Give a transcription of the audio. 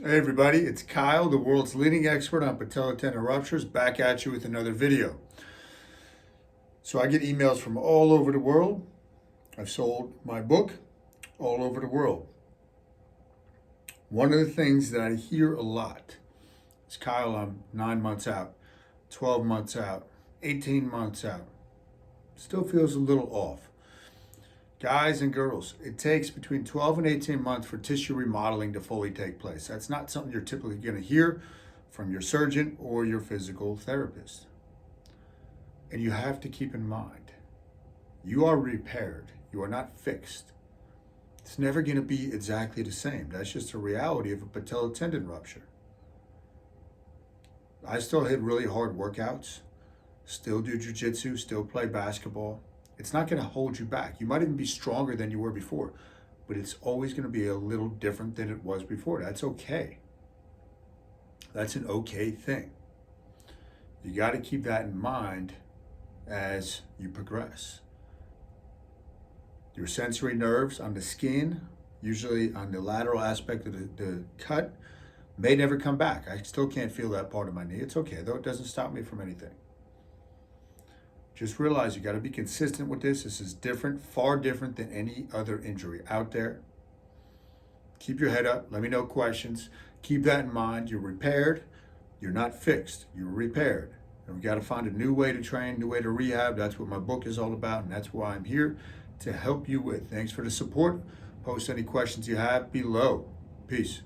Hey everybody, it's Kyle, the world's leading expert on patellar tendon ruptures, back at you with another video. So I get emails from all over the world. I've sold my book all over the world. One of the things that I hear a lot is, Kyle, I'm 9 months out, 12 months out, 18 months out. Still feels a little off. Guys and girls, it takes between 12 and 18 months for tissue remodeling to fully take place. That's not something you're typically going to hear from your surgeon or your physical therapist. And you have to keep in mind, you are repaired. You are not fixed. It's never going to be exactly the same. That's just a reality of a patellar tendon rupture. I still hit really hard workouts, still do jiu-jitsu, still play basketball. It's not going to hold you back. You might even be stronger than you were before, but it's always going to be a little different than it was before. That's okay. That's an okay thing. You got to keep that in mind as you progress. Your sensory nerves on the skin, usually on the lateral aspect of the cut, may never come back. I still can't feel that part of my knee. It's okay, though. It doesn't stop me from anything. Just realize you got to be consistent with this. This is different, far different than any other injury out there. Keep your head up. Let me know questions. Keep that in mind. You're repaired. You're not fixed. You're repaired. And we got to find a new way to train, new way to rehab. That's what my book is all about, and that's why I'm here to help you with. Thanks for the support. Post any questions you have below. Peace.